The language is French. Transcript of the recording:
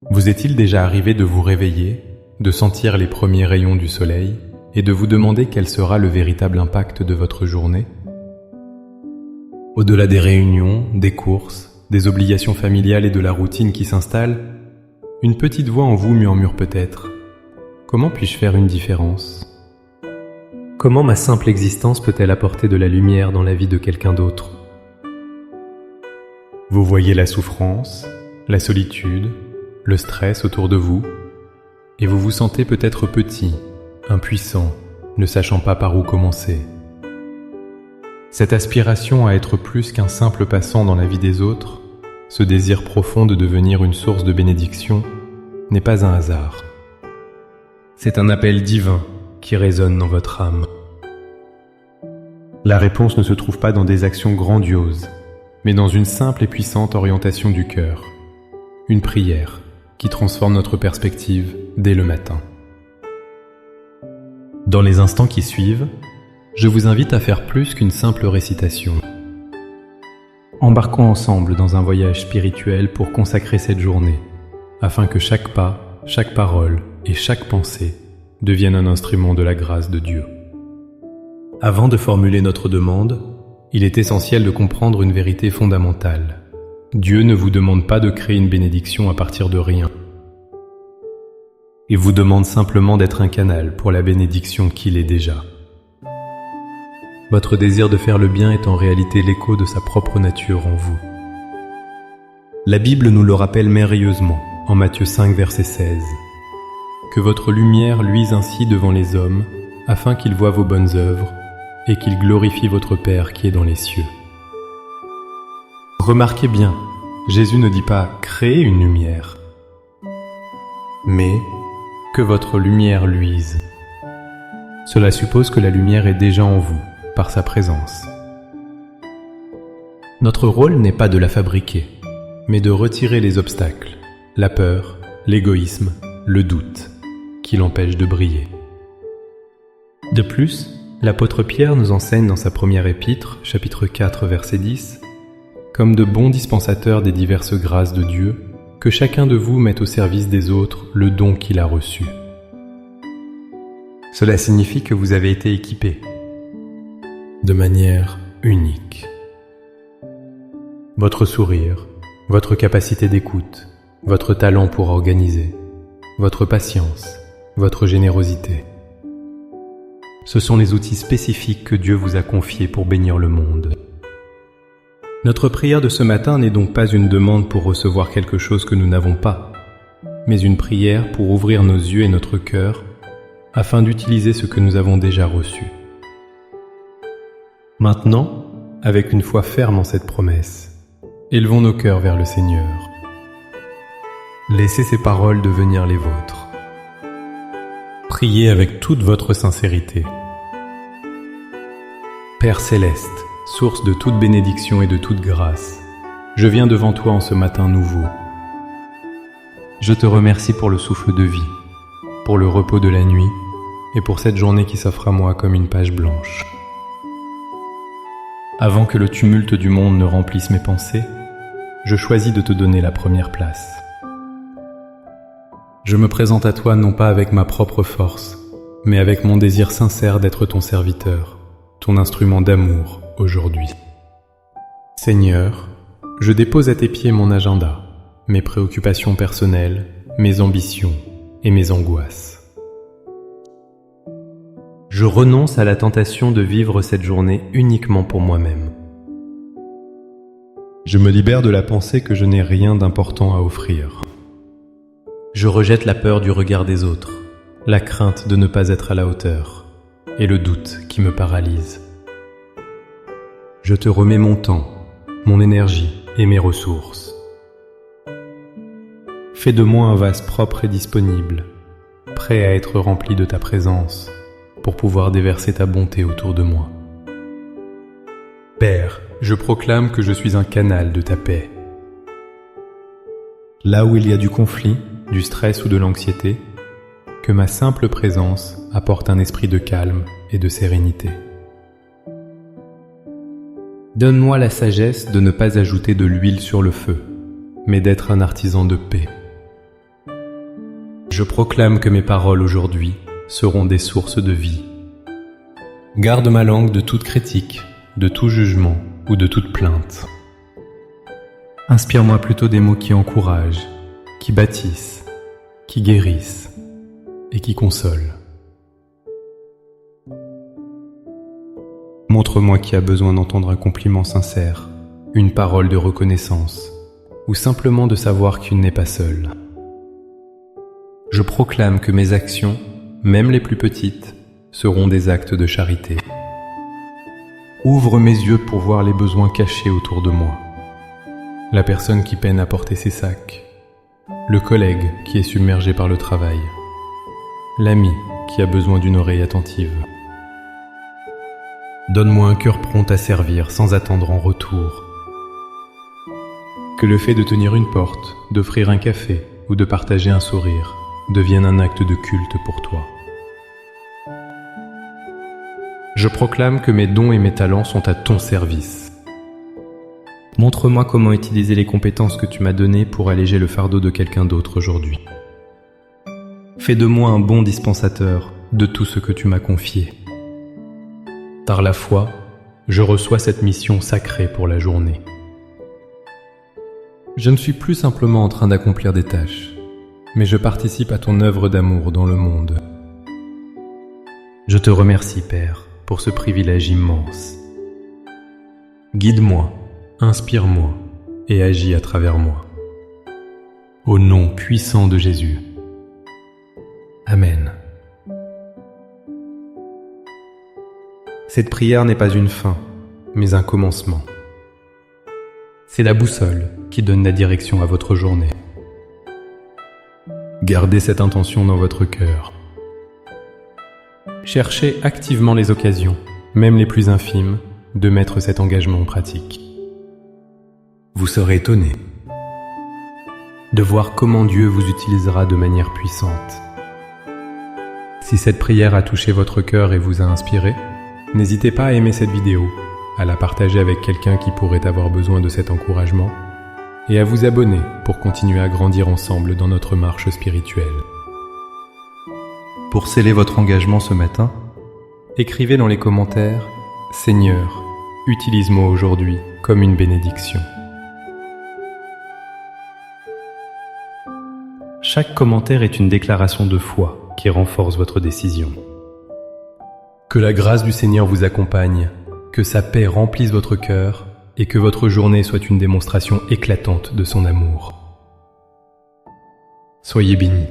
Vous est-il déjà arrivé de vous réveiller, de sentir les premiers rayons du soleil et de vous demander quel sera le véritable impact de votre journée? Au-delà des réunions, des courses, des obligations familiales et de la routine qui s'installe, une petite voix en vous murmure peut-être: comment puis-je faire une différence? Comment ma simple existence peut-elle apporter de la lumière dans la vie de quelqu'un d'autre? Vous voyez la souffrance, la solitude, le stress autour de vous, et vous vous sentez peut-être petit, impuissant, ne sachant pas par où commencer. Cette aspiration à être plus qu'un simple passant dans la vie des autres, ce désir profond de devenir une source de bénédiction, n'est pas un hasard. C'est un appel divin qui résonne dans votre âme. La réponse ne se trouve pas dans des actions grandioses, mais dans une simple et puissante orientation du cœur, une prière qui transforme notre perspective dès le matin. Dans les instants qui suivent, je vous invite à faire plus qu'une simple récitation. Embarquons ensemble dans un voyage spirituel pour consacrer cette journée, afin que chaque pas, chaque parole et chaque pensée deviennent un instrument de la grâce de Dieu. Avant de formuler notre demande, il est essentiel de comprendre une vérité fondamentale. Dieu ne vous demande pas de créer une bénédiction à partir de rien. Il vous demande simplement d'être un canal pour la bénédiction qu'il est déjà. Votre désir de faire le bien est en réalité l'écho de sa propre nature en vous. La Bible nous le rappelle merveilleusement en Matthieu 5, verset 16. Que votre lumière luise ainsi devant les hommes, afin qu'ils voient vos bonnes œuvres et qu'ils glorifient votre Père qui est dans les cieux. Remarquez bien, Jésus ne dit pas « créez une lumière », mais « que votre lumière luise ». Cela suppose que la lumière est déjà en vous, par sa présence. Notre rôle n'est pas de la fabriquer, mais de retirer les obstacles, la peur, l'égoïsme, le doute, qui l'empêchent de briller. De plus, l'apôtre Pierre nous enseigne dans sa première épître, chapitre 4, verset 10, comme de bons dispensateurs des diverses grâces de Dieu, que chacun de vous mette au service des autres le don qu'il a reçu. Cela signifie que vous avez été équipés de manière unique. Votre sourire, votre capacité d'écoute, votre talent pour organiser, votre patience, votre générosité. Ce sont les outils spécifiques que Dieu vous a confiés pour bénir le monde. Notre prière de ce matin n'est donc pas une demande pour recevoir quelque chose que nous n'avons pas, mais une prière pour ouvrir nos yeux et notre cœur afin d'utiliser ce que nous avons déjà reçu. Maintenant, avec une foi ferme en cette promesse, élevons nos cœurs vers le Seigneur. Laissez ces paroles devenir les vôtres. Priez avec toute votre sincérité. Père céleste, source de toute bénédiction et de toute grâce, je viens devant toi en ce matin nouveau. Je te remercie pour le souffle de vie, pour le repos de la nuit et pour cette journée qui s'offre à moi comme une page blanche. Avant que le tumulte du monde ne remplisse mes pensées, je choisis de te donner la première place. Je me présente à toi non pas avec ma propre force, mais avec mon désir sincère d'être ton serviteur, ton instrument d'amour aujourd'hui. Seigneur, je dépose à tes pieds mon agenda, mes préoccupations personnelles, mes ambitions et mes angoisses. Je renonce à la tentation de vivre cette journée uniquement pour moi-même. Je me libère de la pensée que je n'ai rien d'important à offrir. Je rejette la peur du regard des autres, la crainte de ne pas être à la hauteur et le doute qui me paralyse. Je te remets mon temps, mon énergie et mes ressources. Fais de moi un vase propre et disponible, prêt à être rempli de ta présence pour pouvoir déverser ta bonté autour de moi. Père, je proclame que je suis un canal de ta paix. Là où il y a du conflit, du stress ou de l'anxiété, que ma simple présence apporte un esprit de calme et de sérénité. Donne-moi la sagesse de ne pas ajouter de l'huile sur le feu, mais d'être un artisan de paix. Je proclame que mes paroles aujourd'hui seront des sources de vie. Garde ma langue de toute critique, de tout jugement ou de toute plainte. Inspire-moi plutôt des mots qui encouragent, qui bâtissent, qui guérissent et qui consolent. Montre-moi qui a besoin d'entendre un compliment sincère, une parole de reconnaissance, ou simplement de savoir qu'il n'est pas seul. Je proclame que mes actions, même les plus petites, seront des actes de charité. Ouvre mes yeux pour voir les besoins cachés autour de moi. La personne qui peine à porter ses sacs, le collègue qui est submergé par le travail, l'ami qui a besoin d'une oreille attentive. Donne-moi un cœur prompt à servir sans attendre en retour. Que le fait de tenir une porte, d'offrir un café ou de partager un sourire devienne un acte de culte pour toi. Je proclame que mes dons et mes talents sont à ton service. Montre-moi comment utiliser les compétences que tu m'as données pour alléger le fardeau de quelqu'un d'autre aujourd'hui. Fais de moi un bon dispensateur de tout ce que tu m'as confié. Par la foi, je reçois cette mission sacrée pour la journée. Je ne suis plus simplement en train d'accomplir des tâches, mais je participe à ton œuvre d'amour dans le monde. Je te remercie, Père, pour ce privilège immense. Guide-moi, inspire-moi et agis à travers moi. Au nom puissant de Jésus. Amen. Cette prière n'est pas une fin, mais un commencement. C'est la boussole qui donne la direction à votre journée. Gardez cette intention dans votre cœur. Cherchez activement les occasions, même les plus infimes, de mettre cet engagement en pratique. Vous serez étonné de voir comment Dieu vous utilisera de manière puissante. Si cette prière a touché votre cœur et vous a inspiré, n'hésitez pas à aimer cette vidéo, à la partager avec quelqu'un qui pourrait avoir besoin de cet encouragement, et à vous abonner pour continuer à grandir ensemble dans notre marche spirituelle. Pour sceller votre engagement ce matin, écrivez dans les commentaires « Seigneur, utilise-moi aujourd'hui comme une bénédiction ». Chaque commentaire est une déclaration de foi qui renforce votre décision. Que la grâce du Seigneur vous accompagne, que sa paix remplisse votre cœur et que votre journée soit une démonstration éclatante de son amour. Soyez bénis.